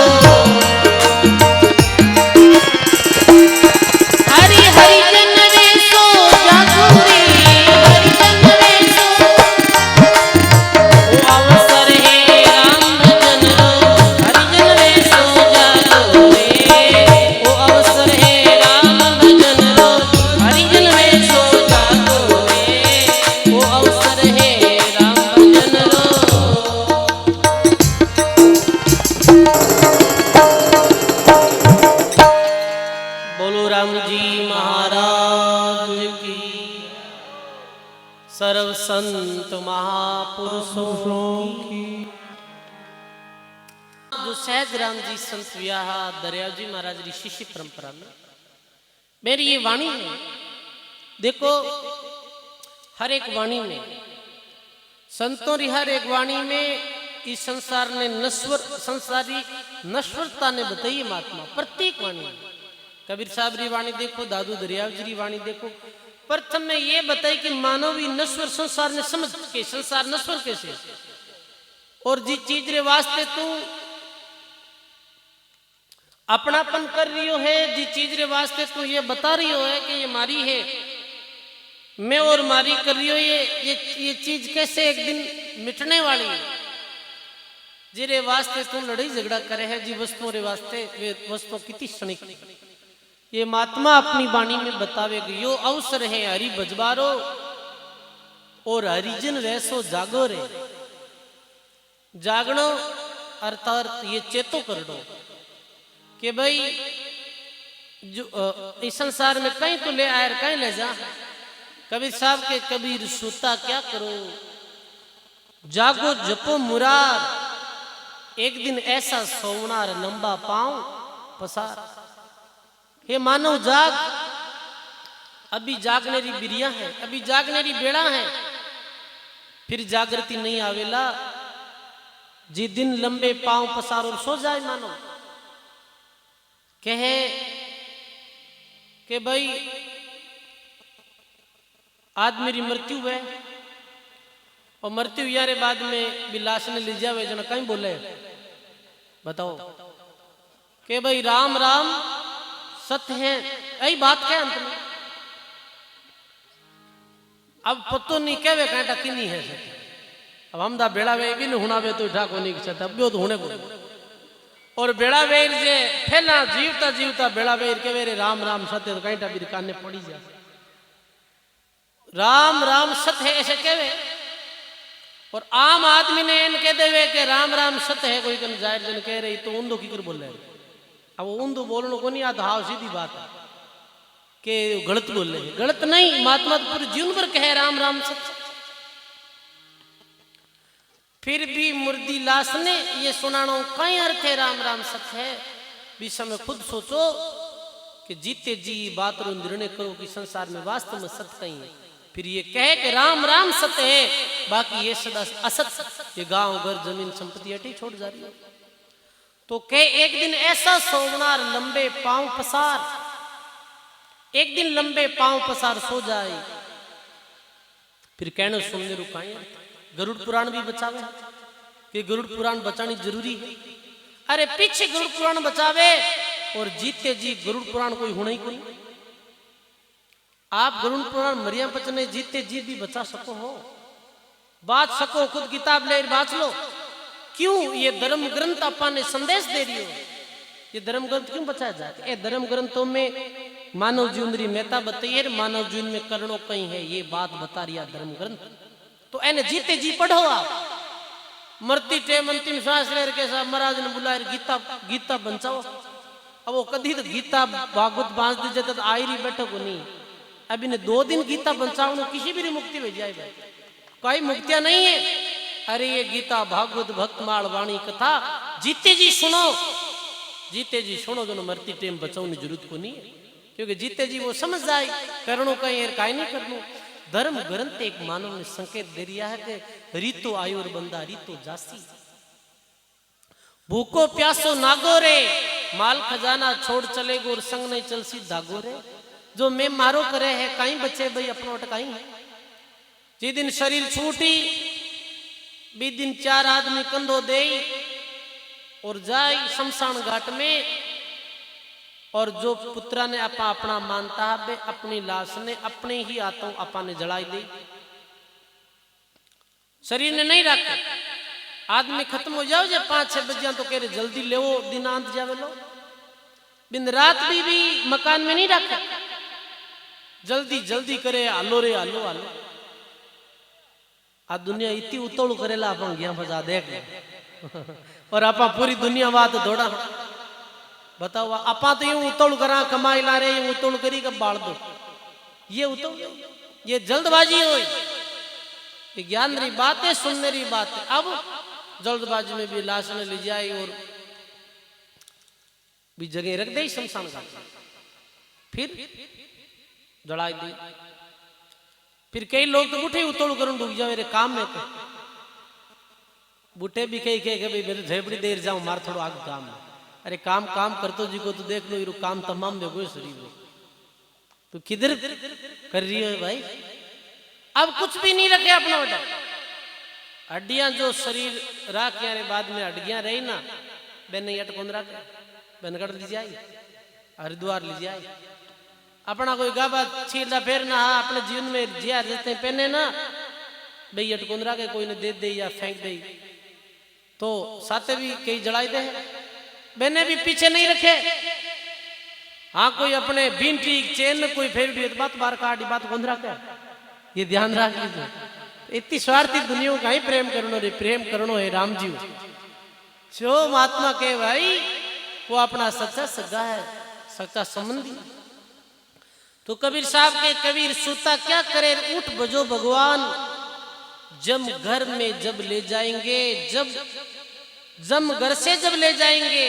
हरि हरि जन रे सो जागो रे हरि जन रे सो ओ अवसर है राम भजन रो हरि जन रे सो जागो रे ओ अवसर है राम भजन रो हरि जन रे सो जागो रे ओ अवसर है राम भजन रो। बोलो राम जी महाराज की। सर्व संत महापुरुषों की। जो सहज राम जी संत व्याह दरिया जी महाराज री शिष्य परंपरा में मेरी ये वाणी है। देखो हर एक वाणी में संतों री हर एक वाणी में इस संसार ने नश्वर संसारी नश्वरता ने बताई महात्मा प्रत्येक वाणी में। कबीर साहब री वाणी देखो, दादू दरियाव जी री वाणी देखो, प्रथम में ये बताई कि मानवी नश्वर संसार ने समझ के संसार नश्वर कैसे और जिस चीज रे वास्ते तू अपनापन कर रही हो है, जिस चीज रे वास्ते तू ये बता रही हो है कि ये मारी है मैं और मारी कर रही हो, ये चीज कैसे एक दिन मिटने वाली है। जिरे वास्ते तू लड़ाई झगड़ा करे है जी वस्तुओं रे वास्ते वे वस्तु कितनी क्षणिक ये महात्मा अपनी वाणी में बतावेगी। यो अवसर है हरि भजबारो और हरिजन वैसो जागो रे। जागणो अर्थात ये चेतो कर दो कि भाई जो इस संसार में कहीं तो ले आयर कहीं ले जा। कबीर साहब के कबीर सूता क्या करो जागो जपो मुरार एक दिन ऐसा सोवनार लंबा पांव पसार। हे मानव जाग, अभी जागने री बिरिया है, अभी जागने री बेड़ा है, फिर जागृति नहीं आवेला जी दिन लंबे पांव पसार और सो जाए मानव। कहे कि भाई आज मेरी मृत्यु है और मृत्यु यारे बाद में भी लाश ने ले जावे जो ना कहीं बोले बताओ कि भाई राम राम सत्य है यही बात है अंत में। अब पतो नहीं कहवे कहता कि नहीं है सत्य। अब हम दा बेड़ा वे भी नहीं होना वे तो ठाको नहीं सकता अब तो होने को और बेड़ा वेर जे फैला जीवता जीवता बेड़ा वेर के वेरे राम राम सत्य तो कहीं भी काने पड़ी जा राम राम सत्य है ऐसे कहवे और आम आदमी ने इन कह देवे कि राम राम सत्य है कोई कन जाहिर जन कह रही तो ऊंधो की कर बोल रहे। अब ऊंधो बोलने को नहीं आता हाव सीधी बात है कि गलत बोल रहे गलत नहीं महात्मा तो पूरे जीवन भर कहे राम राम सत्य। फिर भी मुर्दी लाश ने ये सुनानो कई अर्थ है राम राम सत्य है बीच में खुद सोचो कि जीते जी बात रो निर्णय करो कि संसार में वास्तव में सत्य कहीं है। फिर ये कहे कि राम राम सत्य है बाकी ये सदा असत्य ये गांव घर जमीन संपत्ति हटी छोड़ जा रही है। तो कहे एक दिन ऐसा सोवनार लंबे पांव पसार एक दिन लंबे पांव पसार सो जाए। फिर कहने सुनने रुकाए गरुड़ पुराण भी बचावे कि गरुड़ पुराण बचानी जरूरी है। अरे पीछे गरुड़ पुराण बचावे और जीते जी गरुड़ पुराण कोई होना ही कोई। आप गरुड़ पुराण मरिया बचने जीते जी भी बचा सको हो बात सको खुद किताब ले बात लो। क्यों ये धर्म ग्रंथ अपा ने संदेश दे रही हो ये धर्म ग्रंथ क्यों बचाया जाए। ये धर्म ग्रंथों में मानव जीवन री मेहता बताई है मानव जीवन में करणों कहीं है ये बात बता रही है धर्म ग्रंथ। तो एने जीते जी पढ़ो आप मरती टेम अंतिम सांस ले के साहब महाराज ने बुलाए गीता गीता बचाओ। अब वो कभी तो गीता भागवत बांस दीजिए तो आई रही बैठो को नहीं। अभी ने 2 दिन गीता बचाओ किसी भी मुक्ति हो जाए भाई कोई मुक्तियां नहीं है। अरे ये गीता भागवत भक्तमाल वाणी कथा जीते जी सुनो जो मरती टेम बचाने जरूरत को नहीं है क्योंकि जीते जी वो समझ जाए करणों कहीं काई नहीं करनो। धर्म ग्रंथ एक मानव ने संकेत दे दिया है कि रीतो आयो और बंदा रीतो जासी भूखो प्यासो नागो रे माल खजाना छोड़ चले गोर संग नहीं चलसी दागो रे। जो मैं मारो करे है कहीं बचे भाई अपनो अटकाई है। जी दिन शरीर छूटी बी दिन 4 आदमी कंधो दे और जाए शमशान घाट में, और जो पुत्रा ने आपा अपना मानता है अपनी लाश ने अपने ही हाथों आपा ने जलाई दी, शरीर ने नहीं रखा। आदमी खत्म हो जाओ जे 5-6 बजे तो कह रहे जल्दी ले दिन आंत जावे लो, बिन रात भी मकान में नहीं रखा, जल्दी जल्दी करे हालो रे हालो हालो। आ दुनिया इतनी उतोड़ करेला अपन गया फजा देख और आपा पूरी दुनिया बात दौड़ा। बताओ आपा तो यूं उतोड़ करा कमाई ला रहे, यूं उतोड़ करी कब बाढ़ दो, ये उतोड़, ये जल्दबाजी हुई। ज्ञान री बात है, सुनने री बात है। अब जल्दबाजी में भी लाश ने ले जाए और भी जगह रख दे शमशान घाट, फिर जलाई दी। फिर कई लोग तो बूढ़े उतोड़ कर डूब जाओ मेरे काम में, तो बूढ़े भी कही कहे भाई मेरे झेपड़ी देर जाऊं मार थोड़ा आग काम है। अरे काम काम करतो जी को तो देख लो, ये काम तमाम देखो शरीर में तो किधर कर रही है भाई। अब कुछ भी नहीं रखे अपना बेटा, हड्डियां जो शरीर रख यारे बाद में हड्डियां रही ना, बेन नहीं अटकोन रख बेनगढ़ लीजिए आई, हरिद्वार लीजिए आई, अपना कोई गाबा छीला फेर ना अपने जीवन में जिया जैसे पहने ना भाई अटकोन रखे, कोई ने दे दे या फेंक दे तो साथे भी कई जलाई दे। मैंने भी पीछे नहीं रखे, हाँ कोई अपने बींटी चेन में कोई फेर भी बात बार काटी बात कौन रखे, ये ध्यान रख लीजिए। इतनी स्वार्थी दुनिया का ही प्रेम करनो रे, प्रेम करनो है राम जी। जो महात्मा के भाई वो अपना सच्चा सगा है, सच्चा संबंधी। तो कबीर साहब के कबीर सूता क्या करे, उठ बजो भगवान जम घर में जब ले जाएंगे, जम घर से जब ले जाएंगे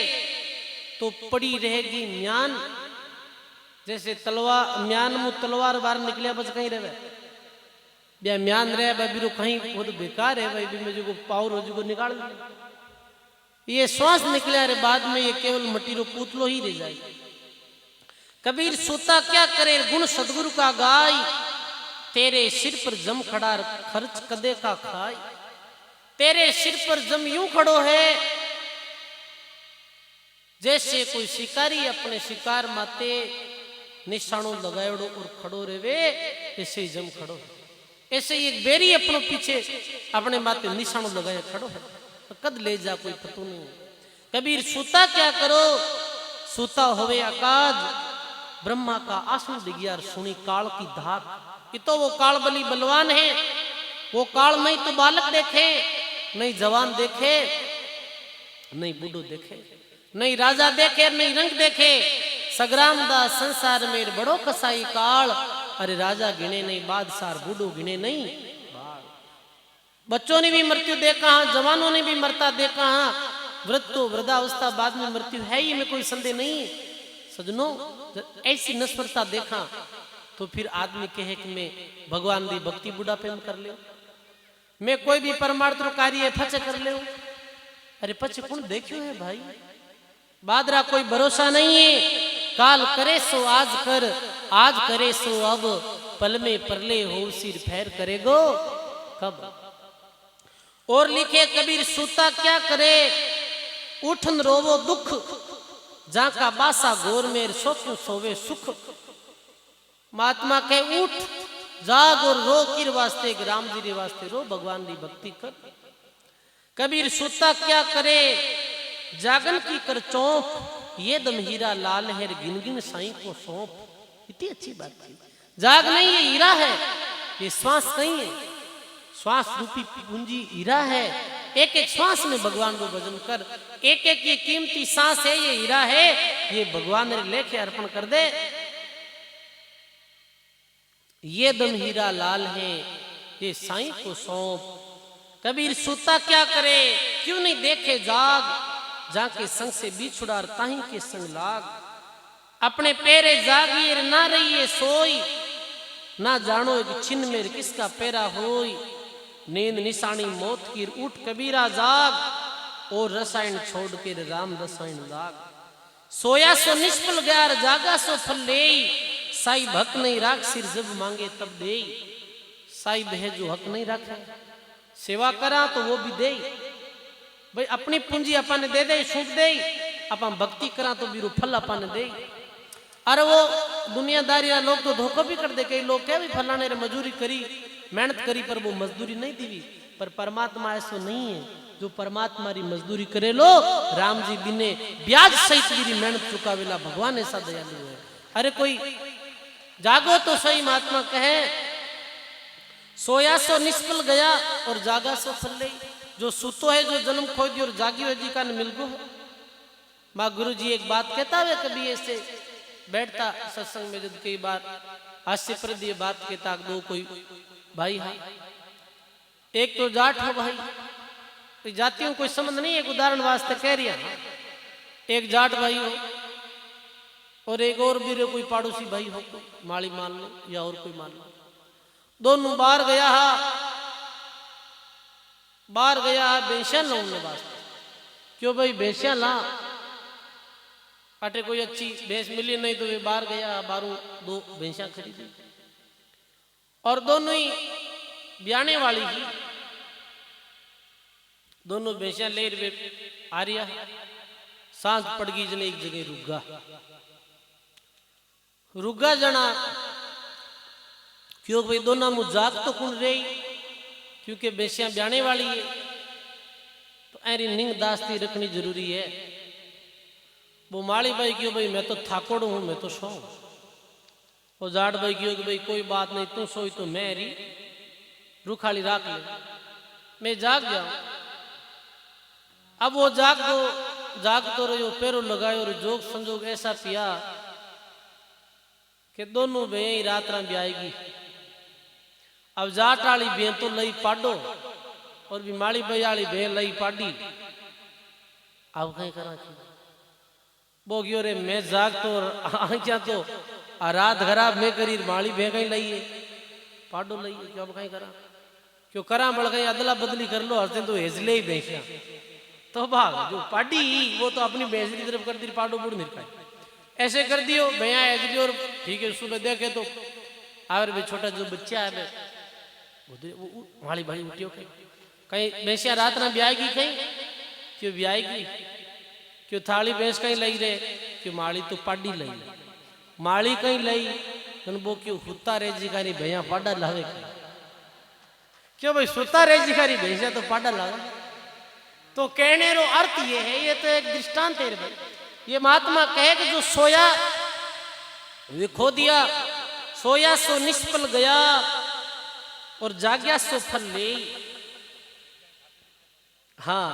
तो पड़ी रहेगी म्यान। जैसे तलवार म्यान मुँह तलवार बाहर निकले बस कहीं रहे ब्या म्यान रहे भाई बिरो कहीं वो तो बेकार है भाई, भी मुझे को पावर हो जो निकाल दिया, ये श्वास निकले अरे बाद में ये केवल मटी रो पुतलो ही रह जाए। कबीर सूता क्या करे, गुण सदगुरु का गाय, तेरे सिर पर जम खड़ा खर्च कदे का खाई। तेरे सिर पर जम यूं खड़ो है जैसे कोई शिकारी अपने शिकार माते निशानों लगायोड़ो और खड़ो रेवे, ऐसे ही जम खड़ो है। ऐसे ही एक बेरी अपनों पीछे अपने माते निशानों लगाए खड़ो है, तो कद ले जा कोई पतो नहीं। कबीर सूता क्या करो, सूता होवे आकाज, ब्रह्मा का आसन दिगियार सुनी काल की धाक। ये तो वो काल बली बलवान है, वो काल नहीं तो बालक देखे, नहीं जवान देखे, नहीं बूढ़ो देखे, नहीं राजा देखे, नहीं रंग देखे। सग्राम दास संसार में बड़ो कसाई काल, अरे राजा गिने नहीं बादशाह बूढ़ो गिने नहीं। बच्चों ने भी मृत्यु देखा, जवानों ने भी मरता देखा, वृद्धो वृद्धावस्था बाद में मृत्यु है, ये में कोई संदेह नहीं। सजनों ऐसी नस्वरता देखा तो फिर आदमी कहे कि मैं भगवान की भक्ति बुढ़ापे में कर ले, मैं कोई भी परमार्थ कार्य फच कर ले। अरे पछ कौन देखियो है भाई, बादरा कोई भरोसा नहीं है। काल करे सो आज कर, आज करे सो अब, पल में परले हो सिर फेर करेगो कब। और लिखे कबीर सूता क्या करे, उठन रोवो दुख, जाका बासा गोर में सोचू सोवे सुख। महात्मा के उठ जाग और रो किर वास्ते, राम जी रे वास्ते रो, भगवान की भक्ति कर। कबीर सूता क्या करे, जागन की कर चौंप, ये दम हीरा लाल है गिन गिन साईं को सौंप। इतनी अच्छी बात थी, जाग नहीं ये हीरा है, ये श्वास नहीं है, श्वास रूपी पूंजी हीरा है। एक एक श्वास में भगवान को भजन कर, एक एक ये कीमती सांस है, ये हीरा है, ये भगवान ने लेके अर्पण कर दे। ये दम हीरा लाल है, ये साईं को सौंप। कबीर सूता क्या करे, क्यों नहीं देखे जाग, जाके संग से बिछुड़ा ताही के संग लाग। अपने पेरे जागीर ना रहिए सोई, ना जानो एक छिन मेर किसका पेरा होई। नींद निशानी मौत की उठ कबीरा जाग, और रसायन छोड़ के राम रसायन लाग। सोया सो निष्फल ग्यार, जागा सो फल लेई, साई हक नहीं राख सिर जब मांगे तब दे। साई बह जो हक नहीं रखे, सेवा करा तो वो भी दे। भाई अपनी पूंजी अपन दे दे सूट दे अपन भक्ति करा तो बीरो फल अपन दे। अरे वो दुनियादारी लोग तो धोखा भी कर दे, कई लोग क्या भी फलाने रे मजदूरी करी मेहनत करी पर वो मजदूरी नहीं दी। पर परमात्मा ऐसा नहीं है, जो परमात्मा री मजदूरी करे लो राम जी बिने ब्याज सहित मेरी मेहनत चुकावेला भगवान ऐसा दयालु है। अरे कोई जागो तो सही, महात्मा कहे सोया सो निष्फल गया और जागा सो फल ले। जो सुतो है जो जन्म खो दियो और जागी हुई जी का मिल गो है। माँ गुरु जी एक बात कहता है, कभी ऐसे बैठता सत्संग में जब कई बार हास्यप्रद ये बात कहता, दो कोई भाई है, एक तो जाट हो भाई, तो जातियों कोई संबंध नहीं, एक उदाहरण वास्ते कह रही है। एक जाट भाई हो और एक और भी कोई पड़ोसी भाई हो, कोई माली मान लो या और कोई मान लो, दोनों बाहर गया बेंसिया लाने वास्ते। क्यों भाई बेंसिया ला, अटे कोई अच्छी भैंस मिली नहीं तो वे बाहर गया, बारू दो भैंसिया खरीदी और दोनों ही ब्याने वाली ही, दोनों भैंसिया ले आ रही। सांझ पड़ गई जने एक जगह रुगा जना। क्यों भाई दोनों मुँह जाग तो कुन रही, क्योंकि भैंसिया ब्याने वाली है तो ऐरी निंग दास्ती रखनी जरूरी है। वो माली भाई क्यों भाई मैं तो थाकोड़ हूं, मैं तो सो। वो जाट भाई क्यों कि भाई कोई बात नहीं, तू सोई तो मैं री रुखाली राख ले, मैं जाग जाऊं। अब वो जाग तो रही, पैरों लगाए और जोग संजोग ऐसा पिया कि दोनों बहन रात रात ब्याएगी। अब जाट वाली बहन तो लई पाडो और भी माली भाई वाली बहन लई पाडी। अब कहीं करा बोगियो रे मैं जाग तो आंखिया तो रात खराब मैं करी माली बह गई लइए पाडो लइए। क्यों अब कहीं करा, क्यों करा बढ़ गई अदला बदली कर लो, हंसते तो हेजले ही भैंसिया तो भाग जो पाडी वो तो अपनी भैंस की तरफ कर दी, पाडो बुड़ निकाय ऐसे कर दियो भैया हेजली। और ठीक है सुबह देखे तो आवर भाई छोटा जो बच्चा है वो माली भाई उठियो कहीं भैंसिया रात ना ब्याएगी, कहीं क्यों ब्याएगी, क्यों थाली भैंस कहीं लई रे, क्यों माली तो पाडी लई, माली कहीं लई वो क्यों हुता रे जिकारी भैया पाडा लावे, क्यों भाई सुता रे जिकारी भैंसिया तो पाडा लावे। तो कहने रो अर्थ ये है, ये तो एक दृष्टांत है भाई। ये महात्मा कहे कि जो सोया वे खो दिया, सोया सो निष्फल गया और जाग्या सो फल ले। हाँ